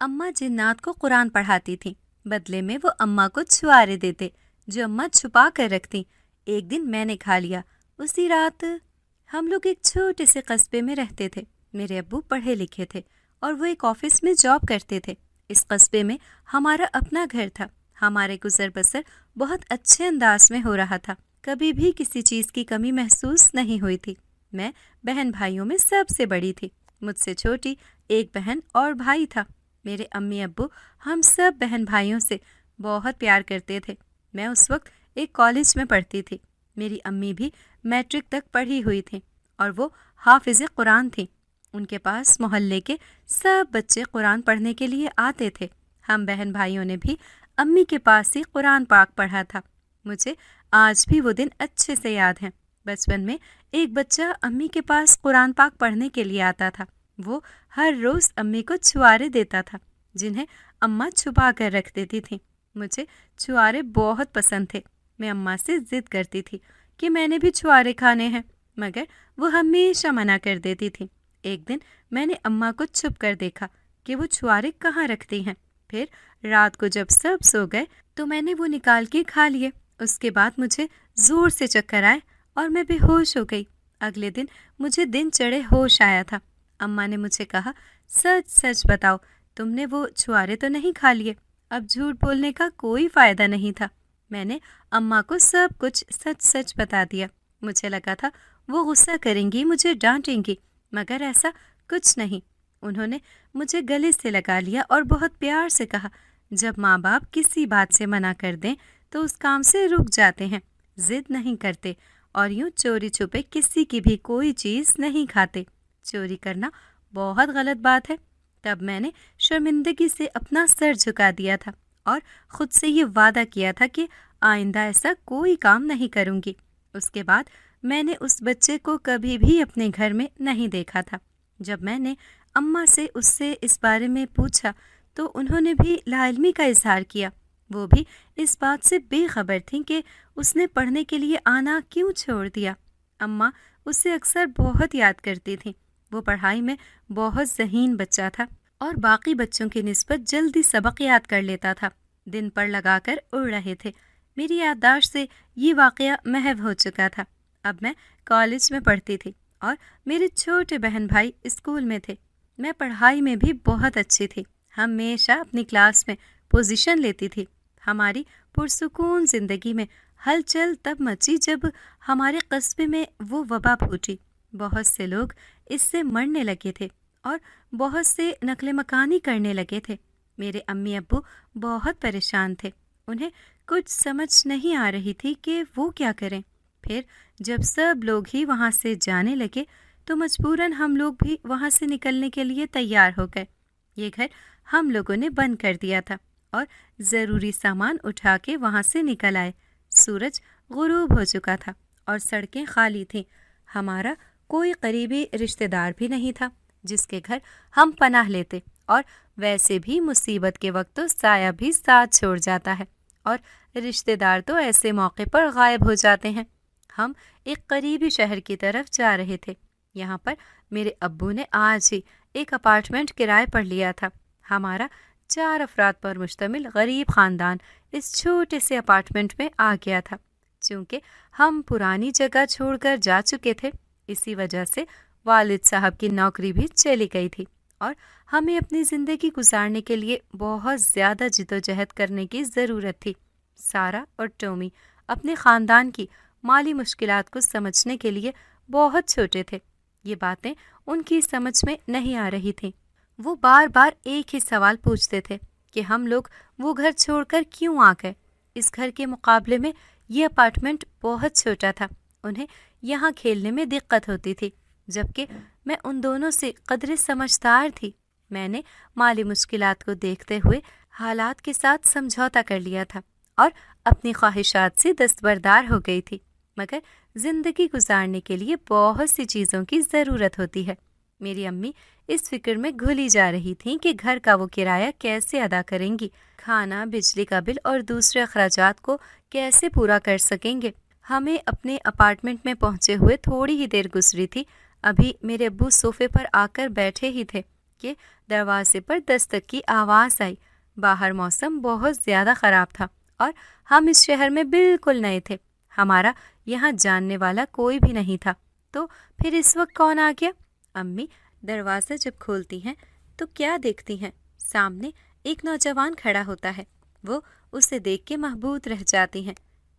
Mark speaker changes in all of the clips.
Speaker 1: اماں جنات کو قرآن پڑھاتی تھیں، بدلے میں وہ اماں کو چھوارے دیتے جو اماں چھپا کر رکھتی۔ ایک دن میں نے کھا لیا۔ اسی رات ہم لوگ ایک چھوٹے سے قصبے میں رہتے تھے۔ میرے ابو پڑھے لکھے تھے اور وہ ایک آفس میں جاب کرتے تھے۔ اس قصبے میں ہمارا اپنا گھر تھا۔ ہمارے گزر بسر بہت اچھے انداز میں ہو رہا تھا۔ کبھی بھی کسی چیز کی کمی محسوس نہیں ہوئی تھی۔ میں بہن بھائیوں میں سب سے بڑی تھی۔ مجھ سے چھوٹی ایک بہن اور بھائی تھا۔ میرے امی ابو ہم سب بہن بھائیوں سے بہت پیار کرتے تھے۔ میں اس وقت ایک کالج میں پڑھتی تھی۔ میری امی بھی میٹرک تک پڑھی ہوئی تھیں اور وہ حافظ قرآن تھیں۔ ان کے پاس محلے کے سب بچے قرآن پڑھنے کے لیے آتے تھے۔ ہم بہن بھائیوں نے بھی امی کے پاس ہی قرآن پاک پڑھا تھا۔ مجھے آج بھی وہ دن اچھے سے یاد ہیں۔ بچپن میں ایک بچہ امی کے پاس قرآن پاک پڑھنے کے لیے آتا تھا۔ وہ ہر روز امی کو چھوارے دیتا تھا جنہیں اماں چھپا کر رکھ دیتی تھیں۔ مجھے چھوارے بہت پسند تھے۔ میں اماں سے ضد کرتی تھی کہ میں نے بھی چھوارے کھانے ہیں، مگر وہ ہمیشہ منع کر دیتی تھی۔ ایک دن میں نے اماں کو چھپ کر دیکھا کہ وہ چھوارے کہاں رکھتی ہیں۔ پھر رات کو جب سب سو گئے تو میں نے وہ نکال کے کھا لیے۔ اس کے بعد مجھے زور سے چکر آئے اور میں بے ہوش ہو گئی۔ اگلے دن مجھے دن چڑھے ہوش آیا تھا۔ اماں نے مجھے کہا، سچ سچ بتاؤ، تم نے وہ چھوارے تو نہیں کھا لیے؟ اب جھوٹ بولنے کا کوئی فائدہ نہیں تھا۔ میں نے اماں کو سب کچھ سچ سچ بتا دیا۔ مجھے لگا تھا وہ غصہ کریں گی، مجھے ڈانٹیں گی، مگر ایسا کچھ نہیں۔ انہوں نے مجھے گلے سے لگا لیا اور بہت پیار سے کہا، جب ماں باپ کسی بات سے منع کر دیں تو اس کام سے رک جاتے ہیں، ضد نہیں کرتے اور یوں چوری چھپے کسی کی بھی کوئی چیز نہیں کھاتے۔ چوری کرنا بہت غلط بات ہے۔ تب میں نے شرمندگی سے اپنا سر جھکا دیا تھا اور خود سے یہ وعدہ کیا تھا کہ آئندہ ایسا کوئی کام نہیں کروں گی۔ اس کے بعد میں نے اس بچے کو کبھی بھی اپنے گھر میں نہیں دیکھا تھا۔ جب میں نے اماں سے اس بارے میں پوچھا تو انہوں نے بھی لا علمی کا اظہار کیا۔ وہ بھی اس بات سے بے خبر تھیں کہ اس نے پڑھنے کے لیے آنا کیوں چھوڑ دیا۔ اماں اسے اکثر بہت یاد کرتی تھیں۔ وہ پڑھائی میں بہت ذہین بچہ تھا اور باقی بچوں کی نسبت جلدی سبق یاد کر لیتا تھا۔ دن پر لگا کر اڑ رہے تھے۔ میری یادداشت سے یہ واقعہ محو ہو چکا تھا۔ اب میں کالج میں پڑھتی تھی اور میرے چھوٹے بہن بھائی اسکول میں تھے۔ میں پڑھائی میں بھی بہت اچھی تھی۔ ہمیشہ اپنی کلاس میں پوزیشن لیتی تھی۔ ہماری پرسکون زندگی میں ہلچل تب مچی جب ہمارے قصبے میں وہ وبا پھوٹی۔ بہت سے لوگ اس سے مرنے لگے تھے اور بہت سے نقل مکانی کرنے لگے تھے۔ میرے امی ابو بہت پریشان تھے۔ انہیں کچھ سمجھ نہیں آ رہی تھی کہ وہ کیا کریں۔ پھر جب سب لوگ ہی وہاں سے جانے لگے تو مجبوراً ہم لوگ بھی وہاں سے نکلنے کے لیے تیار ہو گئے۔ یہ گھر ہم لوگوں نے بند کر دیا تھا اور ضروری سامان اٹھا کے وہاں سے نکل آئے۔ سورج غروب ہو چکا تھا اور سڑکیں خالی تھیں۔ ہمارا کوئی قریبی رشتہ دار بھی نہیں تھا جس کے گھر ہم پناہ لیتے، اور ویسے بھی مصیبت کے وقت تو سایہ بھی ساتھ چھوڑ جاتا ہے اور رشتہ دار تو ایسے موقع پر غائب ہو جاتے ہیں۔ ہم ایک قریبی شہر کی طرف جا رہے تھے۔ یہاں پر میرے ابو نے آج ہی ایک اپارٹمنٹ کرائے پر لیا تھا۔ ہمارا 4 افراد پر مشتمل غریب خاندان اس چھوٹے سے اپارٹمنٹ میں آ گیا تھا۔ چونکہ ہم پرانی جگہ چھوڑ کر جا چکے تھے، اسی وجہ سے والد صاحب کی نوکری بھی چلی گئی تھی اور ہمیں اپنی زندگی گزارنے کے لیے بہت زیادہ جدوجہد کرنے کی ضرورت تھی۔ سارا اور ٹومی اپنے خاندان کی مالی مشکلات کو سمجھنے کے لیے بہت چھوٹے تھے۔ یہ باتیں ان کی سمجھ میں نہیں آ رہی تھیں۔ وہ بار بار ایک ہی سوال پوچھتے تھے کہ ہم لوگ وہ گھر چھوڑ کر کیوں آ گئے۔ اس گھر کے مقابلے میں یہ اپارٹمنٹ بہت چھوٹا تھا۔ انہیں یہاں کھیلنے میں دقت ہوتی تھی، جبکہ میں ان دونوں سے قدرے سمجھدار تھی۔ میں نے مالی مشکلات کو دیکھتے ہوئے حالات کے ساتھ سمجھوتا کر لیا تھا اور اپنی خواہشات سے دستبردار ہو گئی تھی، مگر زندگی گزارنے کے لیے بہت سی چیزوں کی ضرورت ہوتی ہے۔ میری امی اس فکر میں گھلی جا رہی تھیں کہ گھر کا وہ کرایہ کیسے ادا کریں گی، کھانا، بجلی کا بل اور دوسرے اخراجات کو کیسے پورا کر سکیں گے۔ ہمیں اپنے اپارٹمنٹ میں پہنچے ہوئے تھوڑی ہی دیر گزری تھی۔ ابھی میرے ابو صوفے پر آ کر بیٹھے ہی تھے کہ دروازے پر دستک کی آواز آئی۔ باہر موسم بہت زیادہ خراب تھا اور ہم اس شہر میں بالکل نئے تھے۔ ہمارا یہاں جاننے والا کوئی بھی نہیں تھا۔ تو پھر اس وقت کون آ گیا؟ امی دروازہ جب کھولتی ہیں تو کیا دیکھتی ہیں؟ سامنے ایک نوجوان کھڑا ہوتا ہے۔ وہ اسے دیکھ کے محبوط رہ جاتی ہیں۔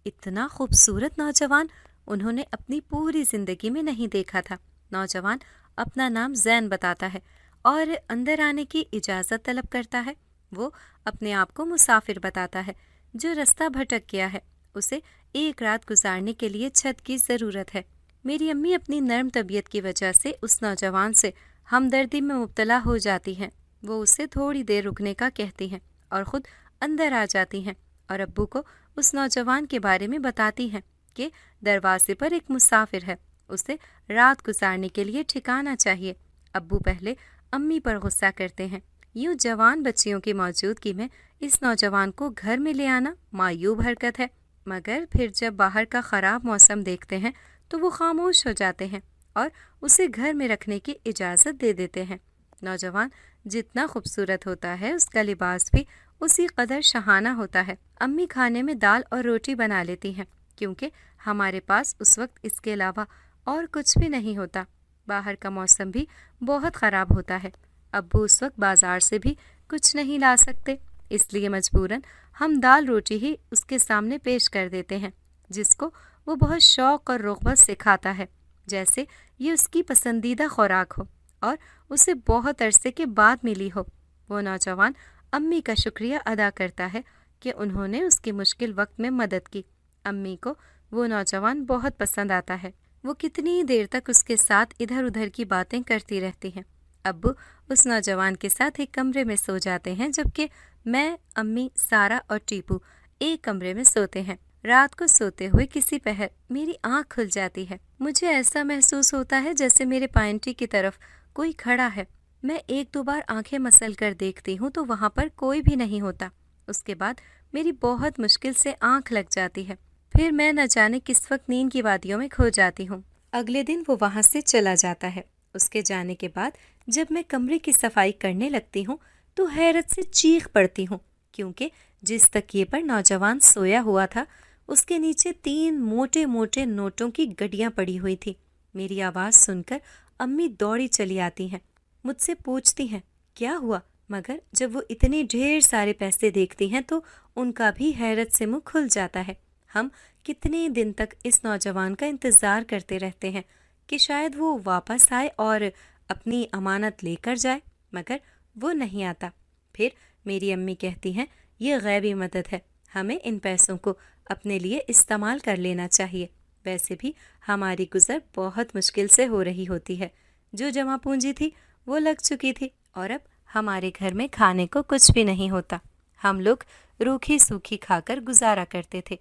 Speaker 1: اتنا خوبصورت نوجوان انہوں نے اپنی پوری زندگی میں نہیں دیکھا تھا۔ نوجوان اپنا نام زین بتاتا ہے اور اندر آنے کی اجازت طلب کرتا ہے۔ وہ اپنے آپ کو مسافر بتاتا ہے جو رستہ بھٹک گیا ہے۔ اسے ایک رات گزارنے کے لیے چھت کی ضرورت ہے۔ میری امی اپنی نرم طبیعت کی وجہ سے اس نوجوان سے ہمدردی میں مبتلا ہو جاتی ہیں۔ وہ اسے تھوڑی دیر رکنے کا کہتی ہیں اور خود اندر آ جاتی ہیں اور ابو کو اس نوجوان کے بارے میں بتاتی ہیں کہ دروازے پر ایک مسافر ہے، اسے رات گزارنے کے لیے ٹھکانہ چاہیے۔ ابو پہلے امی پر غصہ کرتے ہیں۔ یوں جوان بچیوں کی موجودگی میں اس نوجوان کو گھر میں لے آنا معیوب حرکت ہے، مگر پھر جب باہر کا خراب موسم دیکھتے ہیں تو وہ خاموش ہو جاتے ہیں اور اسے گھر میں رکھنے کی اجازت دے دیتے ہیں۔ نوجوان جتنا خوبصورت ہوتا ہے اس کا لباس بھی اسی قدر شاہانہ ہوتا ہے۔ امی کھانے میں دال اور روٹی بنا لیتی ہیں کیونکہ ہمارے پاس اس وقت اس کے علاوہ اور کچھ بھی نہیں ہوتا۔ باہر کا موسم بھی بہت خراب ہوتا ہے۔ ابو اس وقت بازار سے بھی کچھ نہیں لا سکتے، اس لیے مجبوراً ہم دال روٹی ہی اس کے سامنے پیش کر دیتے ہیں، جس کو وہ بہت شوق اور رغبت سے کھاتا ہے، جیسے یہ اس کی پسندیدہ خوراک ہو اور اسے بہت عرصے کے بعد ملی ہو۔ وہ نوجوان امی کا شکریہ ادا کرتا ہے کہ انہوں نے اس کی مشکل وقت میں مدد کی۔ امی کو وہ نوجوان بہت پسند آتا ہے۔ وہ کتنی دیر تک اس کے ساتھ ادھر ادھر کی باتیں کرتی رہتی ہیں۔ ابو اس نوجوان کے ساتھ ایک کمرے میں سو جاتے ہیں، جبکہ میں، امی، سارا اور ٹیپو ایک کمرے میں سوتے ہیں۔ رات کو سوتے ہوئے کسی پہر میری آنکھ کھل جاتی ہے۔ مجھے ایسا محسوس ہوتا ہے جیسے میرے پائنٹی کی طرف کوئی کھڑا ہے۔ میں ایک دو بار آنکھیں مسل کر دیکھتی ہوں تو وہاں پر کوئی بھی نہیں ہوتا۔ اس کے بعد میری بہت مشکل سے آنکھ لگ جاتی ہے۔ پھر میں نہ جانے کس وقت نیند کی وادیوں میں کھو جاتی ہوں۔ اگلے دن وہ وہاں سے چلا جاتا ہے۔ اس کے جانے کے بعد جب میں کمرے کی صفائی کرنے لگتی ہوں تو حیرت سے چیخ پڑتی ہوں، کیونکہ جس تکیے پر نوجوان سویا ہوا تھا اس کے نیچے 3 موٹے موٹے نوٹوں کی گڈیاں پڑی ہوئی تھی۔ میری آواز سن کر امی دوڑی چلی آتی ہیں، مجھ سے پوچھتی ہیں کیا ہوا، مگر جب وہ اتنے ڈھیر سارے پیسے دیکھتی ہیں تو ان کا بھی حیرت سے منہ کھل جاتا ہے۔ ہم کتنے دن تک اس نوجوان کا انتظار کرتے رہتے ہیں کہ شاید وہ واپس آئے اور اپنی امانت لے کر جائے، مگر وہ نہیں آتا۔ پھر میری امی کہتی ہیں یہ غیبی مدد ہے، ہمیں ان پیسوں کو اپنے لیے استعمال کر لینا چاہیے۔ ویسے بھی ہماری گزر بہت مشکل سے ہو رہی ہوتی ہے، جو جمع پونجی تھی وہ لگ چکی تھی اور اب ہمارے گھر میں کھانے کو کچھ بھی نہیں ہوتا۔ ہم لوگ روکھی سوکھی کھا کر گزارا کرتے تھے۔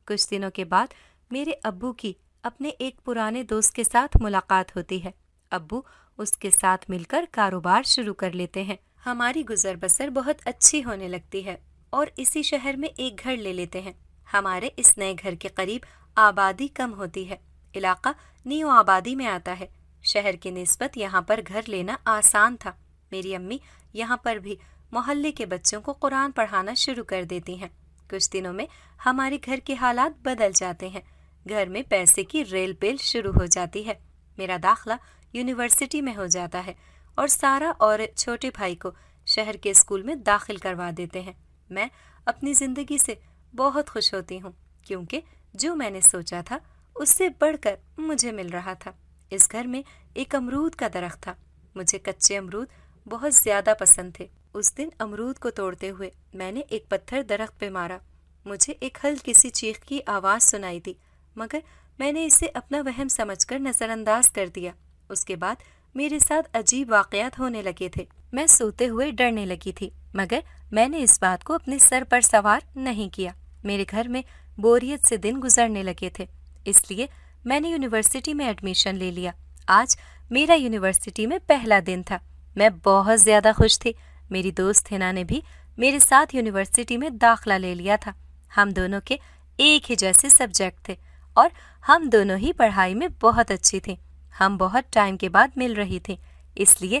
Speaker 1: کچھ دنوں کے بعد میرے ابو کی اپنے ایک پرانے دوست کے ساتھ ملاقات ہوتی ہے۔ ابو اس کے ساتھ مل کر کاروبار شروع کر لیتے ہیں۔ ہماری گزر بسر بہت اچھی ہونے لگتی ہے اور اسی شہر میں ایک گھر لے لیتے ہیں۔ ہمارے اس نئے گھر کے قریب آبادی کم ہوتی ہے، علاقہ نیو آبادی میں آتا ہے۔ شہر کی نسبت یہاں پر گھر لینا آسان تھا۔ میری امی یہاں پر بھی محلے کے بچوں کو قرآن پڑھانا شروع کر دیتی ہیں۔ کچھ دنوں میں ہمارے گھر کے حالات بدل جاتے ہیں۔ گھر میں پیسے کی ریل پیل شروع ہو جاتی ہے۔ میرا داخلہ یونیورسٹی میں ہو جاتا ہے اور سارا اور چھوٹے بھائی کو شہر کے اسکول میں داخل کروا دیتے ہیں۔ میں اپنی زندگی سے بہت خوش ہوتی ہوں کیونکہ جو میں نے سوچا تھا اس سے بڑھ کر مجھے مل رہا تھا۔ اس گھر میں ایک امرود کا درخت تھا۔ مجھے کچے امرود بہت زیادہ پسند تھے۔ اس دن امرود کو توڑتے ہوئے میں نے ایک پتھر درخت پہ مارا۔ مجھے ایک ہلکی سی چیخ کی آواز سنائی دی، مگر میں نے اسے اپنا وہم سمجھ کر نظر انداز کر دیا۔ اس کے بعد میرے ساتھ عجیب واقعات ہونے لگے تھے۔ میں سوتے ہوئے ڈرنے لگی تھی، مگر میں نے اس بات کو اپنے سر پر سوار نہیں کیا۔ میرے گھر میں بوریت سے دن گزرنے لگے تھے، اس لیے میں نے یونیورسٹی میں ایڈمیشن لے لیا۔ آج میرا یونیورسٹی میں پہلا دن تھا۔ میں بہت زیادہ خوش تھی۔ میری دوست ہنا نے بھی میرے ساتھ یونیورسٹی میں داخلہ لے لیا تھا۔ ہم دونوں کے ایک ہی جیسے سبجیکٹ تھے اور ہم دونوں ہی پڑھائی میں بہت اچھی تھیں۔ ہم بہت ٹائم کے بعد مل رہی تھیں، اس لیے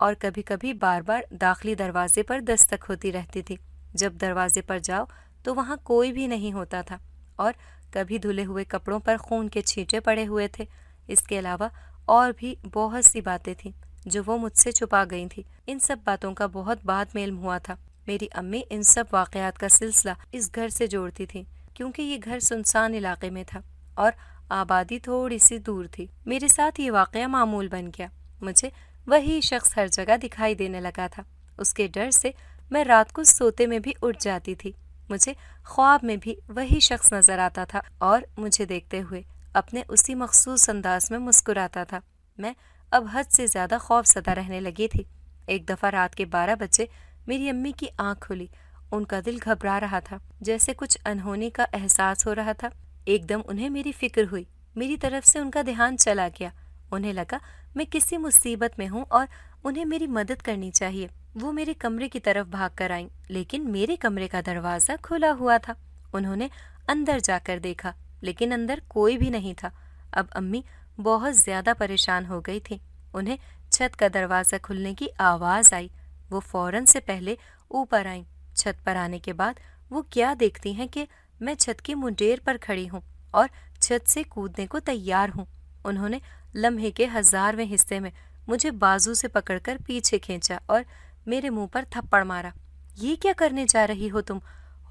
Speaker 1: اور کبھی کبھی بار بار داخلی دروازے پر دستک ہوتی رہتی تھی۔ جب دروازے پر جاؤ تو وہاں کوئی بھی نہیں ہوتا تھا، اور کبھی دھلے ہوئے کپڑوں پر خون کے چھینٹے پڑے ہوئے تھے۔ اس کے علاوہ اور بھی بہت سی باتیں تھیں جو وہ مجھ سے چھپا گئی تھی۔ ان سب باتوں کا بہت بعد میں علم ہوا تھا۔ میری امی ان سب واقعات کا سلسلہ اس گھر سے جوڑتی تھی، کیونکہ یہ گھر سنسان علاقے میں تھا اور آبادی تھوڑی سی دور تھی۔ میرے ساتھ یہ واقعہ معمول بن گیا۔ مجھے وہی شخص ہر جگہ دکھائی دینے لگا تھا۔ اس کے ڈر سے میں رات کو سوتے میں بھی اٹھ جاتی تھی۔ مجھے خواب میں بھی وہی شخص نظر آتا تھا اور مجھے دیکھتے ہوئے اپنے اسی مخصوص انداز میں مسکراتا تھا۔ میں اب حد سے زیادہ خوف زدہ رہنے لگی تھی۔ ایک دفعہ رات کے 12 بجے میری امی کی آنکھ کھلی۔ ان کا دل گھبرا رہا تھا، جیسے کچھ انہونی کا احساس ہو رہا تھا۔ ایک دم انہیں میری فکر ہوئی۔ میری طرف سے ان کا دھیان چلا گیا۔ انہیں لگا میں کسی مصیبت میں ہوں اور انہیں میری مدد کرنی چاہیے۔ وہ میرے کمرے کی طرف بھاگ کر آئیں، لیکن میرے کمرے کا دروازہ کھلا ہوا تھا۔ انہوں نے اندر جا کر دیکھا، لیکن اندر کوئی بھی نہیں تھا۔ اب امی بہت زیادہ پریشان ہو گئی تھی۔ انہیں چھت کا دروازہ کھلنے کی آواز آئی۔ وہ فوراً سے پہلے اوپر آئیں۔ چھت پر آنے کے بعد وہ کیا دیکھتی ہیں کہ میں چھت کی منڈیر پر کھڑی ہوں اور چھت سے کودنے کو تیار ہوں۔ انہوں نے لمحے کے 1000ویں حصے میں مجھے بازو سے پکڑ کر پیچھے کھینچا اور میرے منہ پر تھپڑ مارا۔ یہ کیا کرنے جا رہی ہو تم؟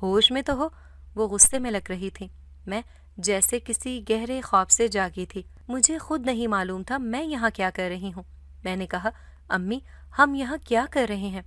Speaker 1: ہوش میں تو ہو؟ وہ غصے میں لگ رہی تھی۔ میں جیسے کسی گہرے خواب سے جاگی تھی۔ مجھے خود نہیں معلوم تھا میں یہاں کیا کر رہی ہوں۔ میں نے کہا، امی ہم یہاں کیا کر رہے ہیں؟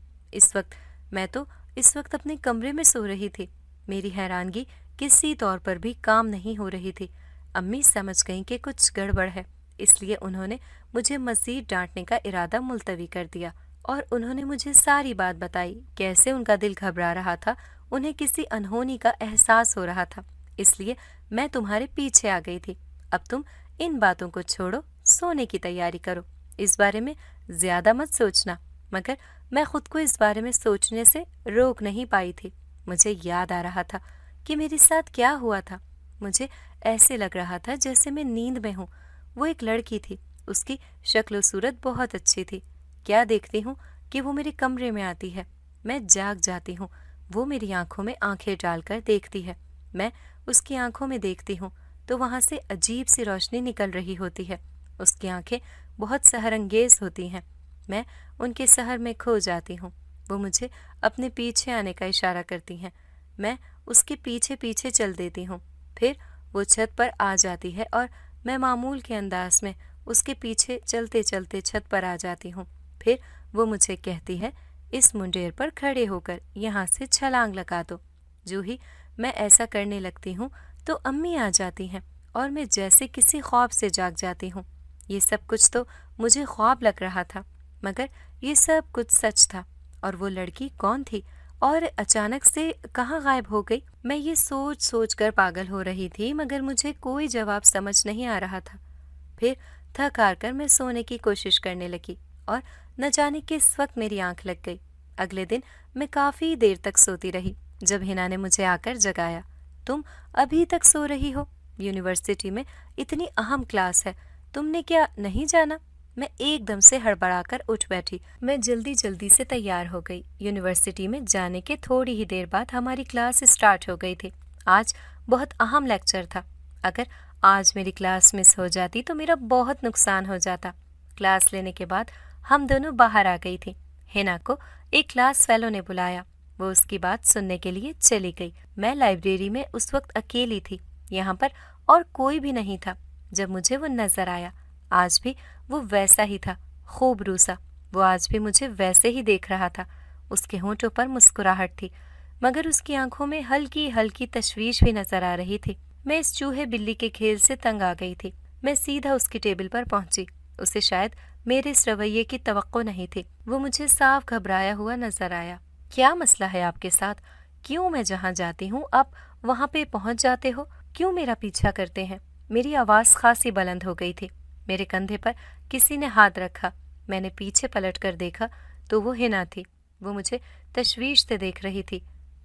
Speaker 1: میں تو اس وقت اپنے کمرے میں سو رہی تھی۔ میری حیرانگی کسی طور پر بھی کام نہیں ہو رہی تھی۔ امی سمجھ گئیں کہ کچھ گڑبڑ ہے، اس لیے انہوں نے مجھے مزید ڈانٹنے کا ارادہ ملتوی کر دیا، اور انہوں نے مجھے ساری بات بتائی، کیسے ان کا دل گھبرا رہا تھا، انہیں کسی انہونی کا احساس ہو رہا تھا، اس لیے میں تمہارے پیچھے آ گئی تھی۔ اب تم ان باتوں کو چھوڑو، سونے کی تیاری کرو، اس بارے میں زیادہ مت سوچنا۔ مگر میں خود کو اس بارے میں سوچنے سے روک نہیں پائی تھی۔ مجھے یاد آ رہا تھا کہ میرے ساتھ کیا ہوا تھا۔ مجھے ایسے لگ رہا تھا جیسے میں نیند میں ہوں۔ وہ ایک لڑکی تھی، اس کی شکل و صورت بہت اچھی تھی۔ کیا دیکھتی ہوں کہ وہ میرے کمرے میں آتی ہے۔ میں جاگ جاتی ہوں۔ وہ میری آنکھوں میں آنکھیں ڈال کر دیکھتی ہے۔ میں اس کی آنکھوں میں دیکھتی ہوں تو وہاں سے عجیب سی روشنی نکل رہی ہوتی ہے۔ اس کی آنکھیں بہت سحر انگیز ہوتی ہیں۔ میں ان کے سحر میں کھو جاتی ہوں۔ وہ مجھے اپنے پیچھے آنے کا اشارہ کرتی ہیں۔ میں اس کے پیچھے پیچھے چل دیتی ہوں۔ پھر وہ چھت پر آ جاتی ہے اور میں معمول کے انداز میں اس کے پیچھے چلتے چلتے چھت پر آ جاتی ہوں۔ پھر وہ مجھے کہتی ہے، اس منڈیر پر کھڑے ہو کر یہاں سے چھلانگ لگا دو۔ جو ہی میں ایسا کرنے لگتی ہوں تو امی آ جاتی ہیں اور میں جیسے کسی خواب سے جاگ جاتی ہوں۔ یہ سب کچھ تو مجھے خواب لگ رہا تھا، مگر یہ سب کچھ سچ تھا۔ اور وہ لڑکی کون تھی اور اچانک سے کہاں غائب ہو گئی؟ میں یہ سوچ سوچ کر پاگل ہو رہی تھی، مگر مجھے کوئی جواب سمجھ نہیں آ رہا تھا۔ پھر تھک ہار کر میں سونے کی کوشش کرنے لگی اور نہ جانے کس وقت میری آنکھ لگ گئی۔ اگلے دن میں کافی دیر تک سوتی رہی، جب ہنا نے مجھے آ کر جگایا۔ تم ابھی تک سو رہی ہو؟ یونیورسٹی میں اتنی اہم کلاس ہے، تم نے کیا نہیں جانا؟ میں ایک دم سے ہڑبڑا کر اٹھ بیٹھی۔ میں جلدی سے تیار ہو گئی۔ یونیورسٹی میں جانے کے تھوڑی ہی دیر بعد ہماری کلاس اسٹارٹ ہو گئی تھی۔ آج بہت اہم لیکچر تھا۔ اگر آج میری کلاس مس ہو جاتی تو میرا بہت نقصان ہو جاتا۔ کلاس لینے کے بعد ہم دونوں باہر آ گئی تھی۔ ہنا کو ایک کلاس فیلو نے بلایا۔ وہ اس کی بات سننے کے لیے چلی گئی۔ میں لائبریری میں اس وقت اکیلی تھی۔ یہاں پر اور کوئی بھی نہیں تھا۔ جب مجھے وہ نظر آیا، آج بھی وہ ویسا ہی تھا، خوب روسا۔ وہ آج بھی مجھے ویسے ہی دیکھ رہا تھا۔ اس کے ہونٹوں پر مسکراہٹ تھی، مگر اس کی آنکھوں میں ہلکی ہلکی تشویش بھی نظر آ رہی تھی۔ میں اس چوہے بلی کے کھیل سے تنگ آ گئی تھی۔ میں سیدھا اس کی ٹیبل پر پہنچی۔ اسے شاید میرے اس رویے کی توقع نہیں تھی۔ وہ مجھے صاف گھبرایا ہوا نظر آیا۔ کیا مسئلہ ہے آپ کے ساتھ؟ کیوں میں جہاں جاتی ہوں آپ وہاں پہ پہنچ جاتے ہو؟ کیوں میرا پیچھا کرتے ہیں؟ میری آواز خاصی بلند ہو گئی تھی۔ میرے کندھے پر کسی نے ہاتھ رکھا۔ میں نے پیچھے پلٹ کر دیکھا تو وہ ہنا تھی۔ وہ مجھے تشویش سے دیکھ رہی تھی۔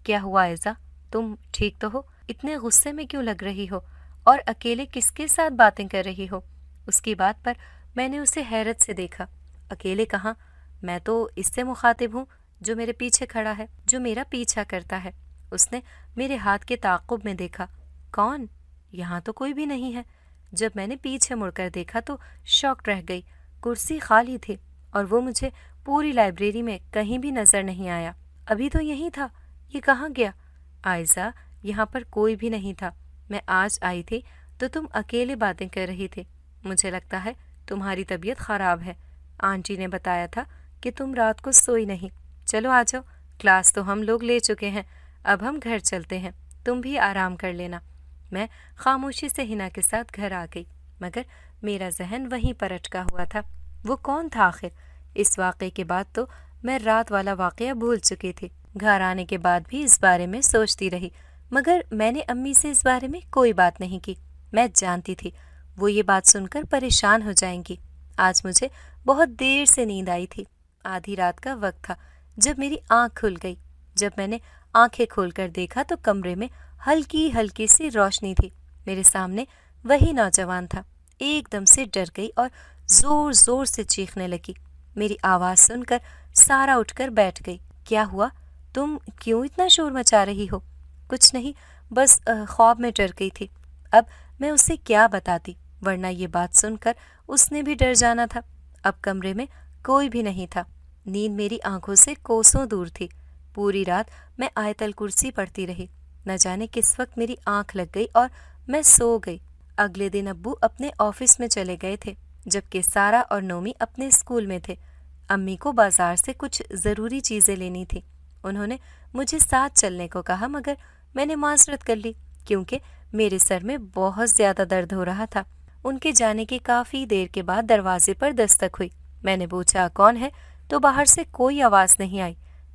Speaker 1: کیا ہوا ایزا؟ تم ٹھیک تو ہو؟ اتنے غصے میں کیوں لگ رہی ہو؟ اور اکیلے کس کے ساتھ باتیں کر رہی ہو؟ اس کی بات پر میں نے اسے حیرت سے دیکھا۔ اکیلے کہاں؟ میں تو اس سے مخاطب ہوں جو میرے پیچھے کھڑا ہے، جو میرا پیچھا کرتا ہے۔ اس نے میرے ہاتھ کے تعاقب میں دیکھا۔ کون؟ یہاں تو کوئی بھی نہیں ہے۔ جب میں نے پیچھے مڑ کر دیکھا تو شاکڈ رہ گئی۔ کرسی خالی تھی اور وہ مجھے پوری لائبریری میں کہیں بھی نظر نہیں آیا۔ ابھی تو یہیں تھا، یہ کہاں گیا؟ عائزہ، یہاں پر کوئی بھی نہیں تھا۔ میں آج آئی تھی تو تم اکیلے باتیں کر رہی تھی۔ مجھے لگتا ہے تمہاری طبیعت خراب ہے۔ آنٹی نے بتایا تھا کہ تم رات کو سوئی نہیں۔ چلو آ جاؤ، کلاس تو ہم لوگ لے چکے ہیں، اب ہم گھر چلتے ہیں، تم بھی آرام کر لینا۔ میں خاموشی سے ہنا کے ساتھ گھر آ گئی، مگر میرا ذہن وہیں پر اٹکا ہوا تھا۔ وہ کون تھا آخر؟ اس واقعے کے بعد تو میں رات والا واقعہ بھول چکی تھی۔ گھر آنے کے بعد بھی اس بارے میں سوچتی رہی، مگر میں نے امی سے اس بارے میں کوئی بات نہیں کی۔ میں جانتی تھی وہ یہ بات سن کر پریشان ہو جائیں گی۔ آج مجھے بہت دیر سے نیند آئی تھی۔ آدھی رات کا وقت تھا جب میری آنکھ کھل گئی۔ جب میں نے آنکھیں کھول کر دیکھا تو کمرے میں ہلکی ہلکی سی روشنی تھی۔ میرے سامنے وہی نوجوان تھا۔ ایک دم سے ڈر گئی اور زور زور سے چیخنے لگی۔ میری آواز سن کر سارا اٹھ کر بیٹھ گئی۔ کیا ہوا؟ تم کیوں اتنا شور مچا رہی ہو؟ کچھ نہیں، بس خواب میں ڈر گئی تھی۔ اب میں اسے کیا بتاتی، ورنہ یہ بات سن کر اس نے بھی ڈر جانا تھا۔ اب کمرے میں کوئی بھی نہیں تھا۔ نیند میری آنکھوں سے کوسوں دور تھی۔ پوری رات میں آیت الکرسی پڑھتی رہی۔ نہ جانے کس وقت میری آنکھ لگ گئی اور میں سو گئی۔ اگلے دن ابو اپنے آفس میں چلے گئے تھے، جبکہ سارا اور نومی اپنے اسکول میں تھے۔ امی کو بازار سے کچھ ضروری چیزیں لینی تھی۔ انہوں نے مجھے ساتھ چلنے کو کہا، مگر میں نے معذرت کر لی کیونکہ میرے سر میں بہت زیادہ درد ہو رہا تھا۔ ان کے جانے کے کافی دیر کے بعد دروازے پر دستک ہوئی۔ میں نے پوچھا کون ہے تو باہر سے کوئی آواز نہیں آئی۔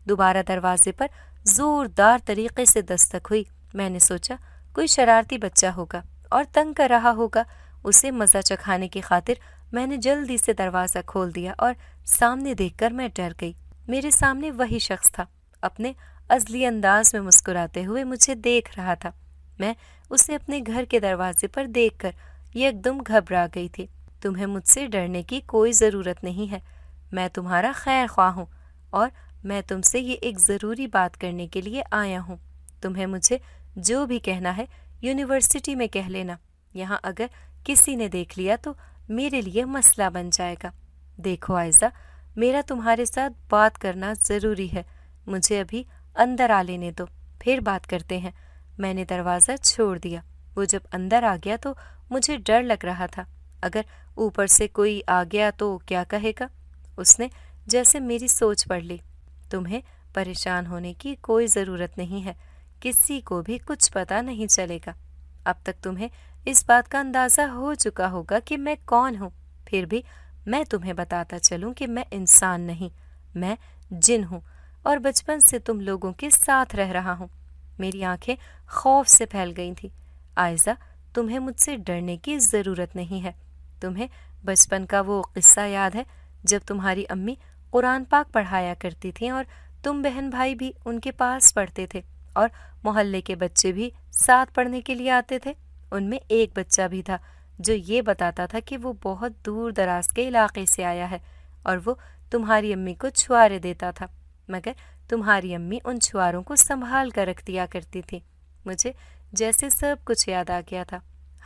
Speaker 1: دوبارہ دروازے پر زوردار طریقے سے دستک ہوئی۔ میں نے سوچا کوئی شرارتی بچہ ہوگا اور تنگ کر رہا ہوگا۔ اسے مزہ چکھانے کی خاطر میں نے جلدی سے دروازہ کھول دیا اور سامنے دیکھ کر میں ڈر گئی۔ میرے سامنے وہی شخص تھا، اپنے ازلی انداز میں مسکراتے ہوئے مجھے دیکھ رہا تھا۔ میں اسے اپنے گھر کے دروازے پر دیکھ کر یک دم گھبرا گئی تھی۔ تمہیں مجھ سے ڈرنے کی کوئی ضرورت نہیں ہے، میں تمہارا خیر خواہ ہوں اور میں تم سے یہ ایک ضروری بات کرنے کے لیے آیا ہوں۔ تمہیں مجھے جو بھی کہنا ہے یونیورسٹی میں کہہ لینا، یہاں اگر کسی نے دیکھ لیا تو میرے لیے مسئلہ بن جائے گا۔ دیکھو عائزہ، میرا تمہارے ساتھ بات کرنا ضروری ہے، مجھے ابھی اندر آ لینے دو، پھر بات کرتے ہیں۔ میں نے دروازہ چھوڑ دیا۔ وہ جب اندر آ گیا تو مجھے ڈر لگ رہا تھا، اگر اوپر سے کوئی آ گیا تو کیا کہے گا۔ اس نے جیسے میری سوچ پڑھ لی۔ تمہیں پریشان ہونے کی کوئی ضرورت نہیں ہے، کسی کو بھی کچھ پتہ نہیں چلے گا۔ اب تک تمہیں اس بات کا اندازہ ہو چکا ہوگا کہ میں کون ہوں، پھر بھی میں تمہیں بتاتا چلوں کہ میں انسان نہیں، میں جن ہوں اور بچپن سے تم لوگوں کے ساتھ رہ رہا ہوں۔ میری آنکھیں خوف سے پھیل گئی تھیں۔ عائزہ، تمہیں مجھ سے ڈرنے کی ضرورت نہیں ہے۔ تمہیں بچپن کا وہ قصہ یاد ہے جب تمہاری امی قرآن پاک پڑھایا کرتی تھیں اور تم بہن بھائی بھی ان کے پاس پڑھتے تھے اور محلے کے بچے بھی ساتھ پڑھنے کے لیے آتے تھے؟ ان میں ایک بچہ بھی تھا جو یہ بتاتا تھا کہ وہ بہت دور دراز کے علاقے سے آیا ہے اور وہ تمہاری امی کو چھوارے دیتا تھا، مگر تمہاری امی ان چھواروں کو سنبھال کر رکھ دیا کرتی تھی۔ مجھے جیسے سب کچھ یاد آ گیا تھا۔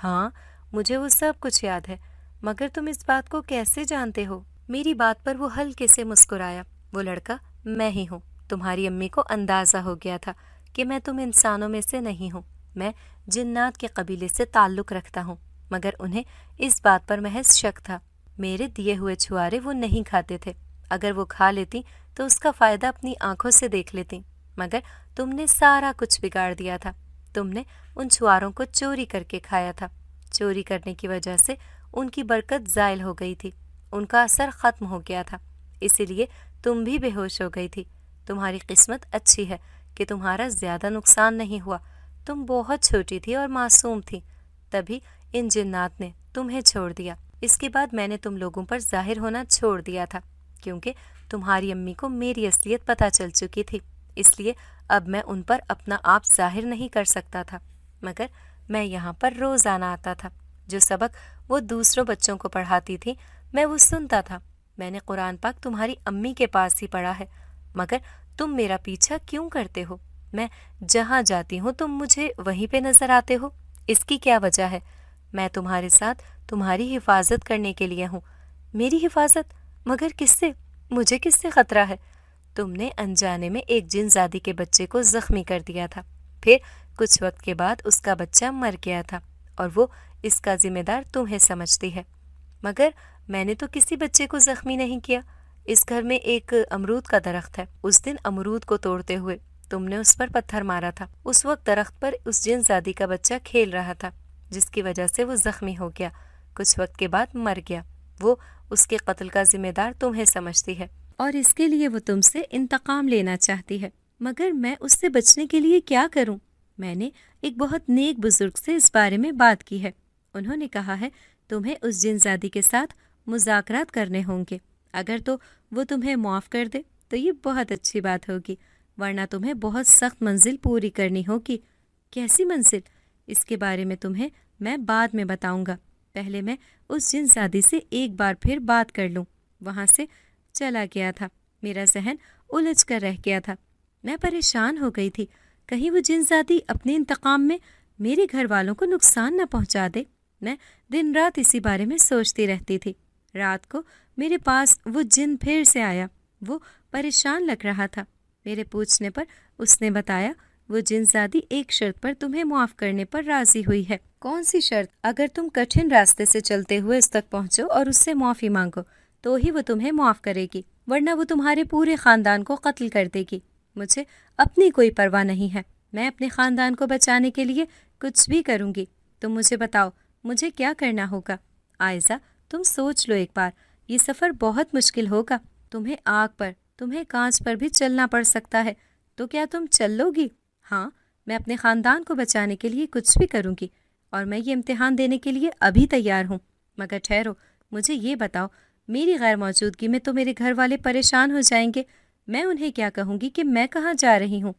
Speaker 1: ہاں، مجھے وہ سب کچھ یاد ہے، مگر تم اس بات کو کیسے جانتے ہو؟ میری بات پر وہ ہلکے سے مسکرایا۔ وہ لڑکا میں ہی ہوں۔ تمہاری امی کو اندازہ ہو گیا تھا کہ میں تم انسانوں میں سے نہیں ہوں، میں جنات کے قبیلے سے تعلق رکھتا ہوں، مگر انہیں اس بات پر محض شک تھا۔ میرے دیے ہوئے چھوارے وہ نہیں کھاتے تھے، اگر وہ کھا لیتی تو اس کا فائدہ اپنی آنکھوں سے دیکھ لیتی، مگر تم نے سارا کچھ بگاڑ دیا تھا۔ تم نے ان چھواروں کو چوری کر کے کھایا تھا۔ چوری کرنے کی وجہ سے ان کی برکت زائل ہو گئی تھی، ان کا اثر ختم ہو گیا تھا، اسی لیے تم بھی بے ہوش ہو گئی تھی۔ تمہاری قسمت اچھی ہے کہ تمہارا زیادہ نقصان نہیں ہوا، تم بہت چھوٹی تھی اور معصوم تھی، تبھی ان جنات نے تمہیں چھوڑ دیا۔ اس کے بعد میں نے تم لوگوں پر ظاہر ہونا چھوڑ دیا تھا، کیونکہ تمہاری امی کو میری اصلیت پتہ چل چکی تھی، اس لیے اب میں ان پر اپنا آپ ظاہر نہیں کر سکتا تھا، مگر میں یہاں پر روزانہ آتا تھا۔ جو سبق وہ دوسروں بچوں کو پڑھاتی تھی میں وہ سنتا تھا، میں نے قرآن پاک تمہاری امی کے پاس ہی پڑھا ہے، مگر تم میرا پیچھا کیوں کرتے ہو؟ میں جہاں جاتی ہوں تم مجھے وہیں پہ نظر آتے ہو، اس کی کیا وجہ ہے؟ میں تمہارے ساتھ تمہاری حفاظت کرنے کے لیے ہوں۔ میری حفاظت؟ مگر کس سے؟ مجھے کس سے خطرہ ہے؟ تم نے انجانے میں ایک جن زادی کے بچے کو زخمی کر دیا تھا، پھر کچھ وقت کے بعد اس کا بچہ مر گیا تھا، اور وہ اس کا ذمہ دار تمہیں سمجھتی ہے۔ مگر میں نے تو کسی بچے کو زخمی نہیں کیا۔ اس گھر میں ایک امرود کا درخت ہے، اس دن امرود کو توڑتے ہوئے تم نے اس پر پتھر مارا تھا۔ اس وقت درخت پر اس جن زادی کا بچہ کھیل رہا تھا، جس کی وجہ سے وہ زخمی ہو گیا، کچھ وقت کے بعد مر گیا۔ وہ اس کے قتل کا ذمہ دار تمہیں سمجھتی ہے، اور اس کے لیے وہ تم سے انتقام لینا چاہتی ہے۔ مگر میں اس سے بچنے کے لیے کیا کروں؟ میں نے ایک بہت نیک بزرگ سے اس بارے میں بات کی ہے۔ انہوں نے کہا ہے تمہیں اس جن زادی کے ساتھ مذاکرات کرنے ہوں گے۔ اگر تو وہ تمہیں معاف کر دے تو یہ بہت اچھی بات ہوگی، ورنہ تمہیں بہت سخت منزل پوری کرنی ہوگی۔ کیسی منزل؟ اس کے بارے میں تمہیں میں بعد میں بتاؤں گا، پہلے میں اس جن زادی سے ایک بار پھر بات کر لوں۔ وہاں سے چلا گیا تھا، میرا ذہن الجھ کر رہ گیا تھا، میں پریشان ہو گئی تھی، کہیں وہ جن زادی اپنے انتقام میں میرے گھر والوں کو نقصان نہ پہنچا دے۔ میں دن رات اسی بارے میں سوچتی رہتی تھی۔ رات کو میرے پاس وہ جن پھر سے آیا، وہ پریشان لگ رہا تھا۔ میرے پوچھنے پر اس نے بتایا وہ جن زادی ایک شرط پر تمہیں معاف کرنے پر راضی ہوئی ہے۔ کون سی شرط؟ اگر تم کٹھن راستے سے چلتے ہوئے اس تک پہنچو اور اس سے معافی مانگو تو ہی وہ تمہیں معاف کرے گی، ورنہ وہ تمہارے پورے خاندان کو قتل کر دے گی۔ مجھے اپنی کوئی پرواہ نہیں ہے، میں اپنے خاندان کو بچانے کے لیے کچھ بھی کروں گی۔ تم مجھے بتاؤ مجھے کیا کرنا ہوگا؟ عائزہ تم سوچ لو ایک بار، یہ سفر بہت مشکل ہوگا، تمہیں آگ پر، تمہیں کانچ پر بھی چلنا پڑ سکتا ہے، تو کیا تم چل لو گی؟ ہاں، میں اپنے خاندان کو بچانے کے لیے کچھ بھی کروں گی، اور میں یہ امتحان دینے کے لیے ابھی تیار ہوں۔ مگر ٹھہرو، مجھے یہ بتاؤ، میری غیر موجودگی میں تو میرے گھر والے پریشان ہو جائیں گے، میں انہیں کیا کہوں گی کہ میں کہاں جا رہی ہوں؟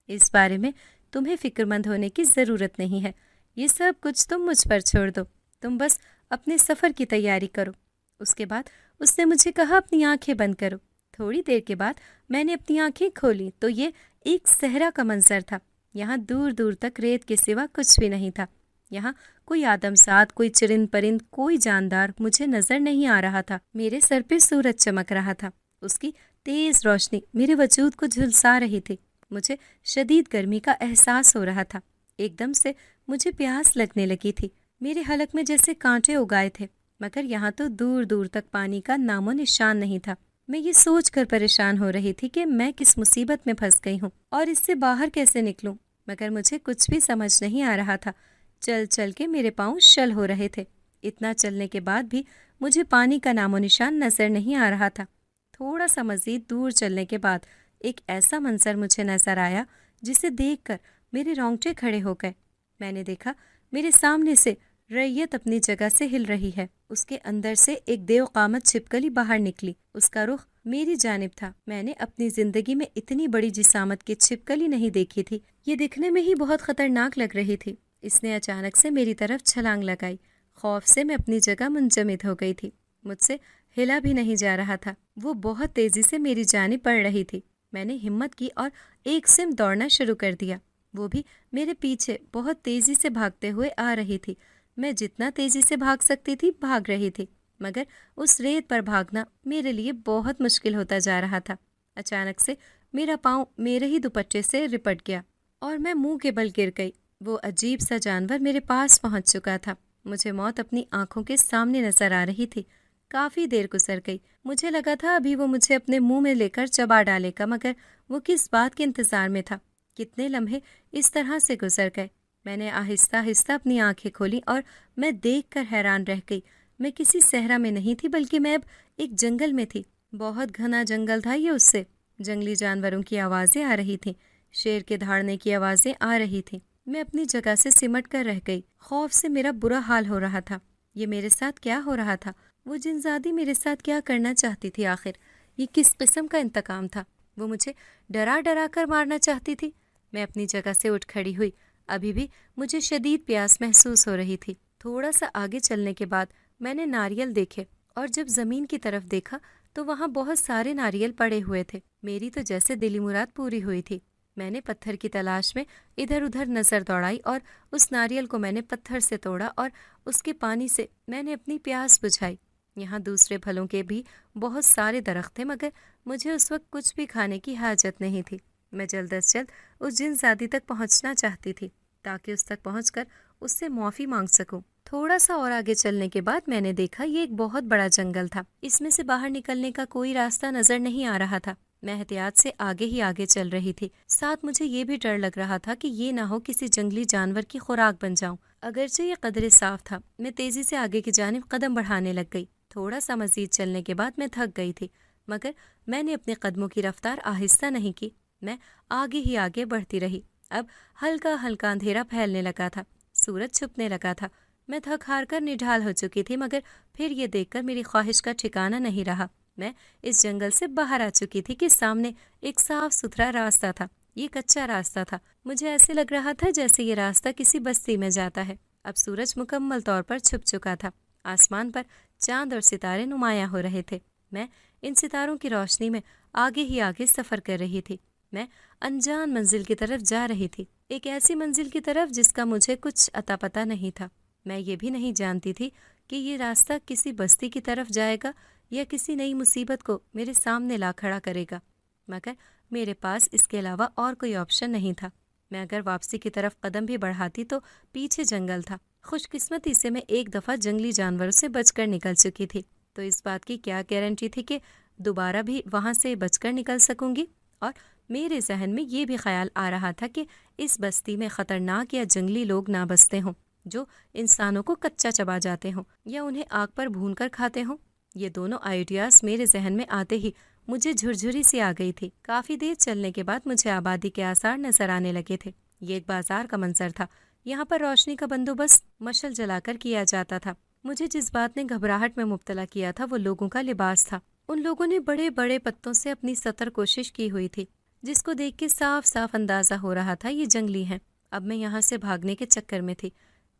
Speaker 1: اس بارے میں تمہیں فکر مند ہونے کی ضرورت نہیں ہے، یہ سب کچھ تم مجھ پر چھوڑ دو، تم بس اپنے سفر کی تیاری کرو۔ اس کے بعد اس نے مجھے کہا اپنی آنکھیں بند کرو۔ تھوڑی دیر کے بعد میں نے اپنی آنکھیں کھولی تو یہ ایک صحرا کا منظر تھا، یہاں دور دور تک ریت کے سوا کچھ بھی نہیں تھا، یہاں کوئی آدمزاد، کوئی چرند پرند، کوئی جاندار مجھے نظر نہیں آ رہا تھا۔ میرے سر پہ سورج چمک رہا تھا، اس کی تیز روشنی میرے وجود کو جھلسا رہی تھی، مجھے شدید گرمی کا احساس ہو رہا تھا، ایک دم سے مجھے پیاس لگنے لگی تھی، میرے حلق میں جیسے کانٹے اگائے تھے، مگر یہاں تو دور دور تک پانی کا نام و نشان نہیں تھا۔ میں یہ سوچ کر پریشان ہو رہی تھی کہ میں کس مصیبت میں پھنس گئی ہوں اور اس سے باہر کیسے نکلوں، مگر مجھے کچھ بھی سمجھ نہیں آ رہا تھا۔ چل چل کے میرے پاؤں شل ہو رہے تھے، اتنا چلنے کے بعد بھی مجھے پانی کا نام و نشان نظر نہیں آ رہا تھا۔ تھوڑا سا مزید دور چلنے کے بعد ایک ایسا منظر مجھے نظر آیا جسے دیکھ کر میرے رونگٹے کھڑے ہو گئے۔ میں نے دیکھا میرے سامنے سے ریت اپنی جگہ سے ہل رہی ہے، اس کے اندر سے ایک دیو قامت چھپکلی باہر نکلی، اس کا رخ میری جانب تھا۔ میں نے اپنی زندگی میں اتنی بڑی جسامت کی چھپکلی نہیں دیکھی تھی، یہ دکھنے میں ہی بہت خطرناک لگ رہی تھی۔ اس نے اچانک سے میری طرف چھلانگ لگائی، خوف سے میں اپنی جگہ منجمد ہو گئی تھی، مجھ سے ہلا بھی نہیں جا رہا تھا، وہ بہت تیزی سے میری جانب بڑھ رہی تھی۔ میں نے ہمت کی اور ایک سمت دوڑنا شروع کر دیا، وہ بھی میرے پیچھے بہت تیزی سے بھاگتے ہوئے آ رہی تھی۔ میں جتنا تیزی سے بھاگ سکتی تھی بھاگ رہی تھی، مگر اس ریت پر بھاگنا میرے لیے بہت مشکل ہوتا جا رہا تھا۔ اچانک سے میرا پاؤں میرے ہی دوپٹے سے رپٹ گیا اور میں منہ کے بل گر گئی۔ وہ عجیب سا جانور میرے پاس پہنچ چکا تھا، مجھے موت اپنی آنکھوں کے سامنے نظر آ رہی تھی۔ کافی دیر گزر گئی، مجھے لگا تھا ابھی وہ مجھے اپنے منہ میں لے کر چبا ڈالے گا، مگر وہ کس بات کے انتظار میں تھا؟ کتنے لمحے اس طرح سے گزر گئے۔ میں نے آہستہ آہستہ اپنی آنکھیں کھولی اور میں دیکھ کر حیران رہ گئی، میں کسی صحرا میں نہیں تھی بلکہ میں اب ایک جنگل میں تھی۔ بہت گھنا جنگل تھا یہ، اس سے جنگلی جانوروں کی آوازیں آ رہی تھیں، شیر کے دھاڑنے کی آوازیں آ رہی تھیں۔ میں اپنی جگہ سے سمٹ کر رہ گئی، خوف سے میرا برا حال ہو رہا تھا۔ یہ میرے ساتھ کیا ہو رہا تھا؟ وہ جن زادی میرے ساتھ کیا کرنا چاہتی تھی آخر؟ یہ کس قسم کا انتقام تھا؟ وہ مجھے ڈرا ڈرا کر مارنا چاہتی تھی؟ میں اپنی جگہ سے اٹھ کھڑی ہوئی، ابھی بھی مجھے شدید پیاس محسوس ہو رہی تھی۔ تھوڑا سا آگے چلنے کے بعد میں نے ناریل دیکھے اور جب زمین کی طرف دیکھا تو وہاں بہت سارے ناریل پڑے ہوئے تھے۔ میری تو جیسے دلی مراد پوری ہوئی تھی۔ میں نے پتھر کی تلاش میں ادھر ادھر نظر دوڑائی اور اس ناریل کو میں نے پتھر سے توڑا اور اس کے پانی سے میں نے اپنی پیاس بجھائی۔ یہاں دوسرے پھلوں کے بھی بہت سارے درخت تھے، مگر مجھے اس وقت کچھ بھی کھانے کی حاجت نہیں تھی۔ میں جلد از جلد اس جن زادی تک پہنچنا چاہتی تھی تاکہ اس تک پہنچ کر اس سے معافی مانگ سکوں۔ تھوڑا سا اور آگے چلنے کے بعد میں نے دیکھا یہ ایک بہت بڑا جنگل تھا۔ اس میں سے باہر نکلنے کا کوئی راستہ نظر نہیں آ رہا تھا۔ میں احتیاط سے آگے ہی آگے چل رہی تھی، ساتھ مجھے یہ بھی ڈر لگ رہا تھا کہ یہ نہ ہو کسی جنگلی جانور کی خوراک بن جاؤں۔ اگرچہ یہ قدرے صاف تھا، میں تیزی سے آگے کی جانب قدم بڑھانے لگ گئی۔ تھوڑا سا مزید چلنے کے بعد میں تھک گئی تھی، مگر میں نے اپنے قدموں کی رفتار آہستہ نہیں کی۔ میں آگے ہی آگے بڑھتی رہی۔ اب ہلکا ہلکا اندھیرا پھیلنے لگا تھا، سورج چھپنے لگا تھا۔ میں تھک ہار کر نڈھال ہو چکی تھی، مگر پھر یہ دیکھ کر میری خواہش کا ٹھکانہ نہیں رہا۔ میں اس جنگل سے باہر آ چکی تھی کہ سامنے ایک صاف ستھرا راستہ تھا۔ یہ کچا راستہ تھا۔ مجھے ایسے لگ رہا تھا جیسے یہ راستہ کسی بستی میں جاتا ہے۔ اب سورج مکمل طور پر چھپ چکا تھا۔ آسمان پر چاند اور ستارے نمایاں ہو رہے تھے۔ میں ان ستاروں کی روشنی میں آگے ہی آگے سفر کر رہی تھی۔ میں انجان منزل کی طرف جا رہی تھی، ایک ایسی منزل کی طرف جس کا مجھے کچھ اتا پتہ نہیں تھا۔ میں یہ بھی نہیں جانتی تھی کہ یہ راستہ کسی بستی کی طرف جائے گا یا کسی نئی مصیبت کو میرے سامنے لا کھڑا کرے گا، مگر میرے پاس اس کے علاوہ اور کوئی آپشن نہیں تھا۔ میں اگر واپسی کی طرف قدم بھی بڑھاتی تو پیچھے جنگل تھا۔ خوش قسمتی سے میں ایک دفعہ جنگلی جانوروں سے بچ کر نکل چکی تھی، تو اس بات کی کیا گارنٹی تھی کہ دوبارہ بھی وہاں سے بچ کر نکل سکوں گی؟ اور میرے ذہن میں یہ بھی خیال آ رہا تھا کہ اس بستی میں خطرناک یا جنگلی لوگ نہ بستے ہوں جو انسانوں کو کچا چبا جاتے ہوں یا انہیں آگ پر بھون کر کھاتے ہوں۔ یہ دونوں آئیڈیاز میرے ذہن میں آتے ہی مجھے جھرجھری سی آ گئی تھی۔ کافی دیر چلنے کے بعد مجھے آبادی کے آثار نظر آنے لگے تھے۔ یہ ایک بازار کا منظر تھا۔ یہاں پر روشنی کا بندوبست مشعل جلا کر کیا جاتا تھا۔ مجھے جس بات نے گھبراہٹ میں مبتلا کیا تھا وہ لوگوں کا لباس تھا۔ ان لوگوں نے بڑے بڑے پتوں سے اپنی ستر کوشش کی ہوئی تھی، جس کو دیکھ کے صاف صاف اندازہ ہو رہا تھا یہ جنگلی ہیں۔ اب میں یہاں سے بھاگنے کے چکر میں تھی۔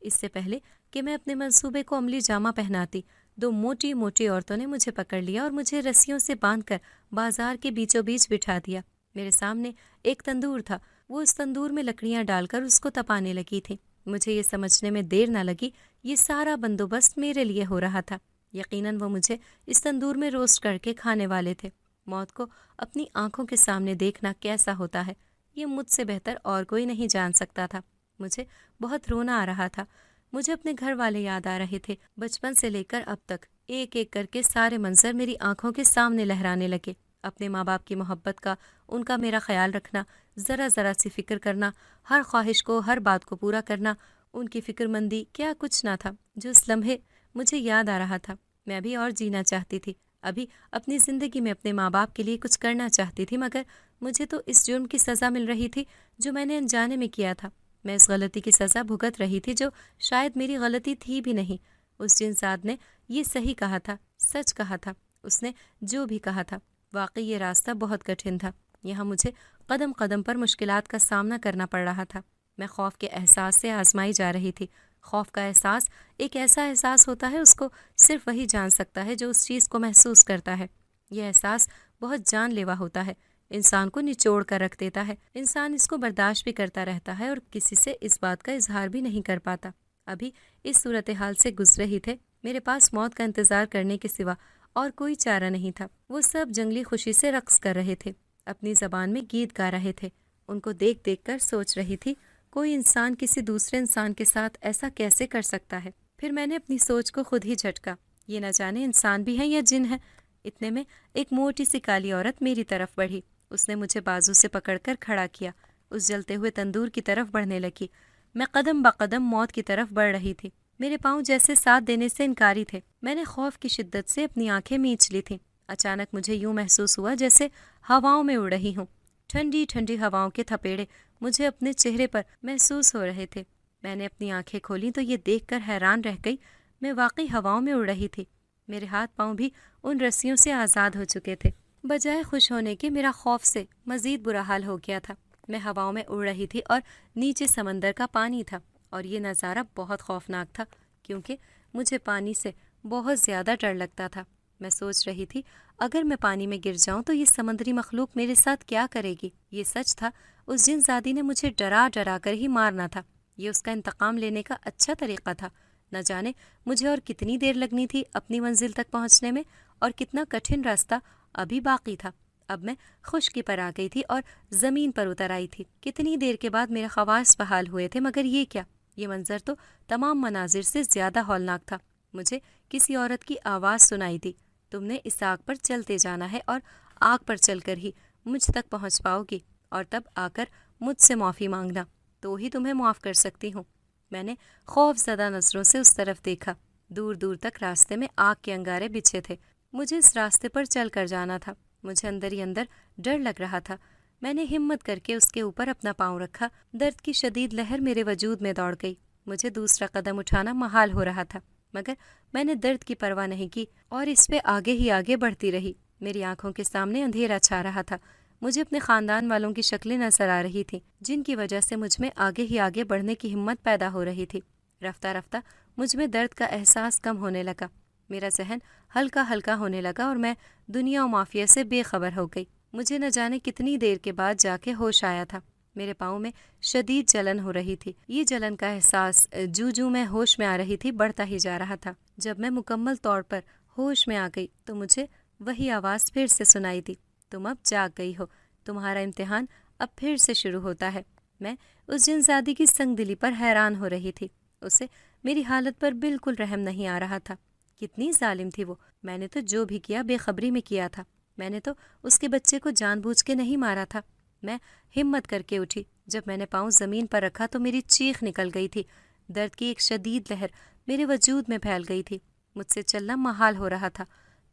Speaker 1: اس سے پہلے کہ میں اپنے منصوبے کو عملی جامہ پہناتی، دو موٹی موٹی عورتوں نے مجھے پکڑ لیا اور مجھے رسیوں سے باندھ کر بازار کے بیچوں بیچ بٹھا دیا۔ میرے سامنے ایک تندور تھا، وہ اس تندور میں لکڑیاں ڈال کر اس کو تپانے لگی تھی۔ مجھے یہ سمجھنے میں دیر نہ لگی، یہ سارا بندوبست میرے لیے ہو رہا تھا۔ یقیناً وہ مجھے اس تندور میں روسٹ کر کے کھانے والے تھے۔ موت کو اپنی آنکھوں کے سامنے دیکھنا کیسا ہوتا ہے، یہ مجھ سے بہتر اور کوئی نہیں جان سکتا تھا۔ مجھے بہت رونا آ رہا تھا۔ مجھے اپنے گھر والے یاد آ رہے تھے۔ بچپن سے لے کر اب تک ایک ایک کر کے سارے منظر میری آنکھوں کے سامنے لہرانے لگے۔ اپنے ماں باپ کی محبت کا، ان کا میرا خیال رکھنا، ذرا ذرا سی فکر کرنا، ہر خواہش کو، ہر بات کو پورا کرنا، ان کی فکر مندی، کیا کچھ نہ تھا جو اس لمحے مجھے یاد آ رہا تھا۔ میں ابھی اور جینا چاہتی تھی، ابھی اپنی زندگی میں اپنے ماں باپ کے لیے کچھ کرنا چاہتی تھی، مگر مجھے تو اس جرم کی سزا مل رہی تھی جو میں نے انجانے میں کیا تھا۔ میں اس غلطی کی سزا بھگت رہی تھی جو شاید میری غلطی تھی بھی نہیں۔ اس جنساد نے یہ صحیح کہا تھا، سچ کہا تھا۔ اس نے جو بھی کہا تھا، واقعی یہ راستہ بہت کٹھن تھا۔ یہاں مجھے قدم قدم پر مشکلات کا سامنا کرنا پڑ رہا تھا۔ میں خوف کے احساس سے آزمائی جا رہی تھی۔ خوف کا احساس ایک ایسا احساس ہوتا ہے، اس کو صرف وہی جان سکتا ہے جو اس چیز کو محسوس کرتا ہے۔ یہ احساس بہت جان لیوا ہوتا ہے، انسان کو نچوڑ کر رکھ دیتا ہے۔ انسان اس کو برداشت بھی کرتا رہتا ہے اور کسی سے اس بات کا اظہار بھی نہیں کر پاتا۔ ابھی اس صورتحال سے گزرے ہی تھے، میرے پاس موت کا انتظار کرنے کے سوا اور کوئی چارہ نہیں تھا۔ وہ سب جنگلی خوشی سے رقص کر رہے تھے، اپنی زبان میں گیت گا رہے تھے۔ ان کو دیکھ دیکھ کر سوچ رہی تھی، کوئی انسان کسی دوسرے انسان کے ساتھ ایسا کیسے کر سکتا ہے؟ پھر میں نے اپنی سوچ کو خود ہی جھٹکا، یہ نہ جانے انسان بھی ہیں یا جن ہیں۔ اتنے میں ایک موٹی سی کالی عورت میری طرف بڑھی۔ اس نے مجھے بازو سے پکڑ کر کھڑا کیا، اس جلتے ہوئے تندور کی طرف بڑھنے لگی۔ میں قدم بقدم موت کی طرف بڑھ رہی تھی۔ میرے پاؤں جیسے ساتھ دینے سے انکاری تھے۔ میں نے خوف کی شدت سے اپنی آنکھیں میچ لی تھیں۔ اچانک مجھے یوں محسوس ہوا جیسے ہواؤں میں اڑ رہی ہوں۔ ٹھنڈی ٹھنڈی ہواؤں کے تھپیڑے مجھے اپنے چہرے پر محسوس ہو رہے تھے۔ میں نے اپنی آنکھیں کھولیں تو یہ دیکھ کر حیران رہ گئی، میں واقعی ہواؤں میں اڑ رہی تھی۔ میرے ہاتھ پاؤں بھی ان رسیوں سے آزاد ہو چکے تھے۔ بجائے خوش ہونے کے میرا خوف سے مزید برا حال ہو گیا تھا۔ میں ہواؤں میں اڑ رہی تھی اور نیچے سمندر کا پانی تھا، اور یہ نظارہ بہت خوفناک تھا کیونکہ مجھے پانی سے بہت زیادہ ڈر لگتا تھا۔ میں سوچ رہی تھی اگر میں پانی میں گر جاؤں تو یہ سمندری مخلوق میرے ساتھ کیا کرے گی۔ یہ سچ تھا، اس جن زادی نے مجھے ڈرا ڈرا کر ہی مارنا تھا۔ یہ اس کا انتقام لینے کا اچھا طریقہ تھا۔ نہ جانے مجھے اور کتنی دیر لگنی تھی اپنی منزل تک پہنچنے میں، اور کتنا کٹھن راستہ ابھی باقی تھا۔ اب میں خشکی پر آ گئی تھی اور زمین پر اتر آئی تھی۔ کتنی دیر کے بعد میرے حواس بحال ہوئے تھے، مگر یہ کیا! یہ منظر تو تمام مناظر سے زیادہ ہولناک تھا۔ مجھے کسی عورت کی آواز سنائی دی، تم نے اس آگ پر چلتے جانا ہے اور آگ پر چل کر ہی مجھ تک پہنچ پاؤ گی، اور تب آ کر مجھ سے معافی مانگنا، تو ہی تمہیں معاف کر سکتی ہوں۔ میں نے خوف زدہ نظروں سے اس طرف دیکھا۔ دور دور تک راستے میں آگ کے انگارے بچھے تھے۔ مجھے اس راستے پر چل کر جانا تھا۔ مجھے اندر ہی اندر ڈر لگ رہا تھا۔ میں نے ہمت کر کے اس کے اوپر اپنا پاؤں رکھا۔ درد کی شدید لہر میرے وجود میں دوڑ گئی۔ مجھے دوسرا قدم اٹھانا محال ہو رہا تھا، مگر میں نے درد کی پرواہ نہیں کی اور اس پہ آگے ہی آگے بڑھتی رہی۔ میری آنکھوں کے سامنے اندھیرا چھا رہا تھا۔ مجھے اپنے خاندان والوں کی شکلیں نظر آ رہی تھیں، جن کی وجہ سے مجھ میں آگے ہی آگے بڑھنے کی ہمت پیدا ہو رہی تھی۔ رفتہ رفتہ مجھ میں درد کا احساس کم ہونے لگا۔ میرا ذہن ہلکا ہلکا ہونے لگا اور میں دنیا و مافیہ سے بے خبر ہو گئی۔ مجھے نہ جانے کتنی دیر کے بعد جا کے ہوش آیا تھا۔ میرے پاؤں میں شدید جلن ہو رہی تھی۔ یہ جلن کا احساس جو میں ہوش میں آ رہی تھی بڑھتا ہی جا رہا تھا۔ جب میں مکمل طور پر ہوش میں آ گئی تو مجھے وہی آواز پھر سے سنائی دی، تم اب جاگ گئی ہو، تمہارا امتحان اب پھر سے شروع ہوتا ہے۔ میں اس جنزادی کی سنگ دلی پر حیران ہو رہی تھی۔ اسے میری حالت پر بالکل رحم نہیں آ رہا تھا۔ کتنی ظالم تھی وہ! میں نے تو جو بھی کیا بے خبری میں کیا تھا۔ میں نے تو اس کے بچے کو جان بوجھ کے نہیں مارا تھا۔ میں ہمت کر کے اٹھی۔ جب میں نے پاؤں زمین پر رکھا تو میری چیخ نکل گئی تھی۔ درد کی ایک شدید لہر میرے وجود میں پھیل گئی تھی۔ مجھ سے چلنا محال ہو رہا تھا۔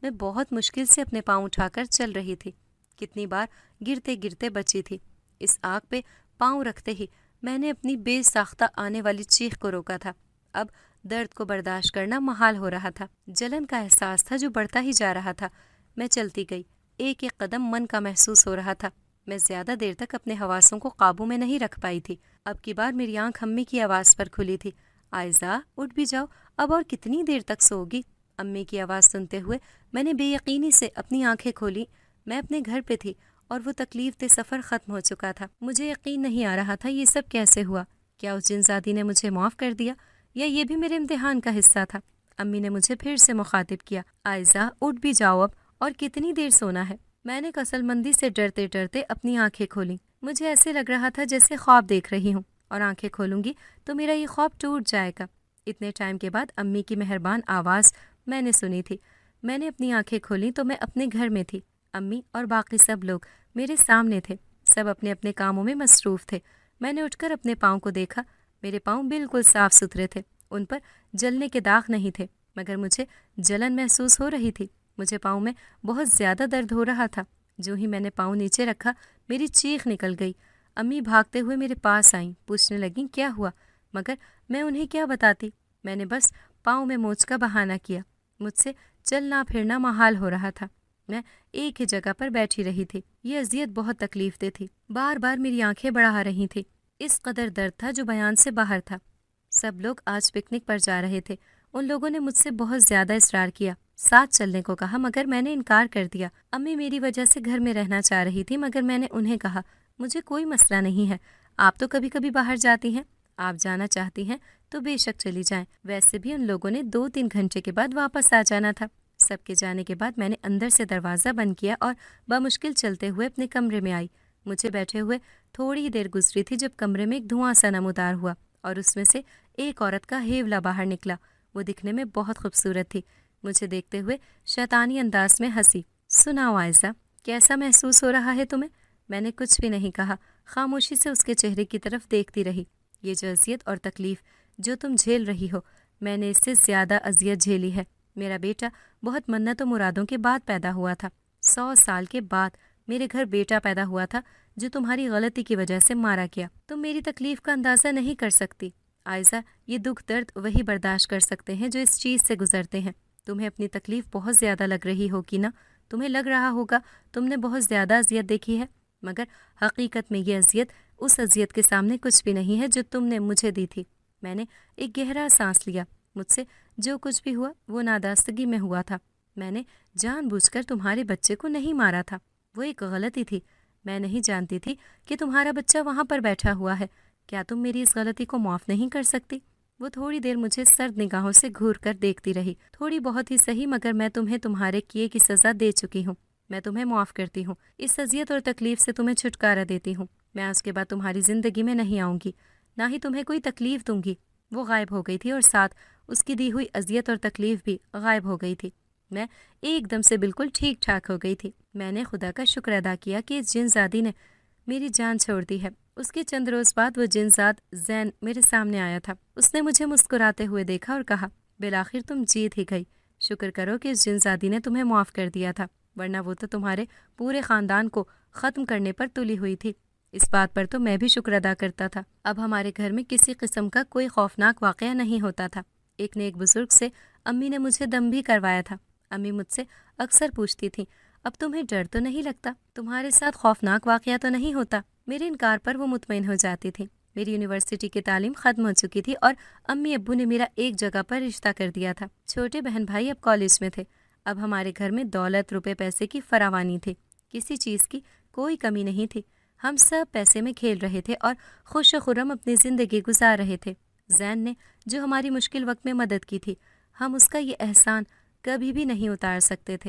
Speaker 1: میں بہت مشکل سے اپنے پاؤں اٹھا کر چل رہی تھی۔ کتنی بار گرتے گرتے بچی تھی۔ اس آگ پہ پاؤں رکھتے ہی میں نے اپنی بے ساختہ آنے والی چیخ کو روکا تھا۔ اب درد کو برداشت کرنا محال ہو رہا تھا۔ جلن کا احساس تھا جو بڑھتا ہی جا رہا تھا۔ میں چلتی گئی۔ ایک ایک قدم من کا محسوس ہو رہا تھا۔ میں زیادہ دیر تک اپنے حواسوں کو قابو میں نہیں رکھ پائی تھی۔ اب کی بار میری آنکھ امی کی آواز پر کھلی تھی، آئزہ اٹھ بھی جاؤ، اب اور کتنی دیر تک سوگی؟ امی کی آواز سنتے ہوئے میں نے بے یقینی سے اپنی آنکھیں کھولی۔ میں اپنے گھر پہ تھی اور وہ تکلیف دہ سفر ختم ہو چکا تھا۔ مجھے یقین نہیں آ رہا تھا یہ سب کیسے ہوا۔ کیا اس جنزادی نے مجھے معاف کر دیا یا یہ بھی میرے امتحان کا حصہ تھا؟ امی نے مجھے پھر سے مخاطب کیا، آئزہ اٹھ بھی جاؤ اب، اور کتنی دیر سونا ہے؟ میں نے کسل مندی سے ڈرتے ڈرتے اپنی آنکھیں کھولیں۔ مجھے ایسے لگ رہا تھا جیسے خواب دیکھ رہی ہوں، اور آنکھیں کھولوں گی تو میرا یہ خواب ٹوٹ جائے گا۔ اتنے ٹائم کے بعد امی کی مہربان آواز میں نے سنی تھی۔ میں نے اپنی آنکھیں کھولیں تو میں اپنے گھر میں تھی۔ امی اور باقی سب لوگ میرے سامنے تھے، سب اپنے اپنے کاموں میں مصروف تھے۔ میں نے اٹھ کر اپنے پاؤں کو دیکھا۔ میرے پاؤں بالکل صاف ستھرے تھے، ان پر جلنے کے داغ نہیں تھے، مگر مجھے جلن محسوس ہو رہی تھی۔ مجھے پاؤں میں بہت زیادہ درد ہو رہا تھا۔ جو ہی میں نے پاؤں نیچے رکھا میری چیخ نکل گئی۔ امی بھاگتے ہوئے میرے پاس آئیں، پوچھنے لگیں کیا ہوا، مگر میں انہیں کیا بتاتی؟ میں نے بس پاؤں میں موچ کا بہانہ کیا۔ مجھ سے چلنا پھرنا محال ہو رہا تھا۔ میں ایک ہی جگہ پر بیٹھی رہی تھی۔ یہ اذیت بہت تکلیف دہ تھی۔ بار بار میری آنکھیں بڑھا رہی تھی۔ اس قدر درد تھا جو بیان سے باہر تھا۔ سب لوگ آج پکنک پر جا رہے تھے۔ ان لوگوں نے مجھ سے بہت زیادہ اصرار کیا، ساتھ چلنے کو کہا، مگر میں نے انکار کر دیا۔ امی میری وجہ سے گھر میں رہنا چاہ رہی تھی، مگر میں نے انہیں کہا مجھے کوئی مسئلہ نہیں ہے، آپ تو کبھی کبھی باہر جاتی ہیں، آپ جانا چاہتی ہیں تو بے شک چلی جائیں۔ ویسے بھی ان لوگوں نے 2-3 گھنٹے کے بعد واپس آ جانا تھا۔ سب کے جانے کے بعد میں نے اندر سے دروازہ بند کیا اور بمشکل چلتے ہوئے اپنے کمرے میں آئی۔ مجھے بیٹھے ہوئے تھوڑی ہی دیر گزری تھی جب کمرے میں ایک دھواں سا نمودار ہوا اور اس میں سے ایک عورت کا ہیولا باہر نکلا۔ وہ دکھنے میں بہت خوبصورت تھی۔ مجھے دیکھتے ہوئے شیطانی انداز میں ہنسی۔ سناؤ عائزہ، کیسا محسوس ہو رہا ہے تمہیں؟ میں نے کچھ بھی نہیں کہا، خاموشی سے اس کے چہرے کی طرف دیکھتی رہی۔ یہ جو اذیت اور تکلیف جو تم جھیل رہی ہو، میں نے اس سے زیادہ اذیت جھیلی ہے۔ میرا بیٹا بہت منت و مرادوں کے بعد پیدا ہوا تھا۔ 100 سال کے بعد میرے گھر بیٹا پیدا ہوا تھا جو تمہاری غلطی کی وجہ سے مارا گیا۔ تم میری تکلیف کا اندازہ نہیں کر سکتی عائزہ۔ یہ دکھ درد وہی برداشت کر سکتے ہیں جو اس چیز سے گزرتے ہیں۔ تمہیں اپنی تکلیف بہت زیادہ لگ رہی ہوگی نا؟ تمہیں لگ رہا ہوگا تم نے بہت زیادہ اذیت دیکھی ہے، مگر حقیقت میں یہ اذیت اس اذیت کے سامنے کچھ بھی نہیں ہے جو تم نے مجھے دی تھی۔ میں نے ایک گہرا سانس لیا۔ مجھ سے جو کچھ بھی ہوا وہ نادانستگی میں ہوا تھا۔ میں نے جان بوجھ کر تمہارے بچے کو نہیں مارا تھا، وہ ایک غلطی تھی۔ میں نہیں جانتی تھی کہ تمہارا بچہ وہاں پر بیٹھا ہوا ہے۔ کیا تم میری اس غلطی کو معاف نہیں کر سکتی؟ وہ تھوڑی دیر مجھے سرد نگاہوں سے گھور کر دیکھتی رہی۔ تھوڑی بہت ہی صحیح، مگر میں تمہیں تمہارے کیے کی سزا دے چکی ہوں۔ میں تمہیں معاف کرتی ہوں، اس اذیت اور تکلیف سے تمہیں چھٹکارا دیتی ہوں۔ میں اس کے بعد تمہاری زندگی میں نہیں آؤں گی، نہ ہی تمہیں کوئی تکلیف دوں گی۔ وہ غائب ہو گئی تھی اور ساتھ اس کی دی ہوئی اذیت اور تکلیف بھی غائب ہو گئی تھی۔ میں ایک دم سے بالکل ٹھیک ٹھاک ہو گئی تھی۔ میں نے خدا کا شکر ادا کیا کہ اس جن زادی نے میری جان چھوڑ دی ہے۔ اس کے چند روز بعد وہ جن زاد زین میرے سامنے آیا تھا۔ اس نے مجھے مسکراتے ہوئے دیکھا اور کہا، بالآخر تم جیت ہی گئی۔ شکر کرو کہ اس جن زادی نے تمہیں معاف کر دیا تھا، ورنہ وہ تو تمہارے پورے خاندان کو ختم کرنے پر تلی ہوئی تھی۔ اس بات پر تو میں بھی شکر ادا کرتا تھا۔ اب ہمارے گھر میں کسی قسم کا کوئی خوفناک واقعہ نہیں ہوتا تھا۔ ایک نیک بزرگ سے امی نے مجھے دم بھی کروایا تھا۔ امی مجھ سے اکثر پوچھتی تھیں، اب تمہیں ڈر تو نہیں لگتا؟ تمہارے ساتھ خوفناک واقعہ تو نہیں ہوتا؟ میرے انکار پر وہ مطمئن ہو جاتی تھی۔ میری یونیورسٹی کی تعلیم ختم ہو چکی تھی اور امی ابو نے میرا ایک جگہ پر رشتہ کر دیا تھا۔ چھوٹے بہن بھائی اب کالج میں تھے۔ اب ہمارے گھر میں دولت، روپے پیسے کی فراوانی تھی، کسی چیز کی کوئی کمی نہیں تھی۔ ہم سب پیسے میں کھیل رہے تھے اور خوش و خرم اپنی زندگی گزار رہے تھے۔ زین نے جو ہماری مشکل وقت میں مدد کی تھی، ہم اس کا یہ احسان کبھی بھی نہیں اتار سکتے تھے۔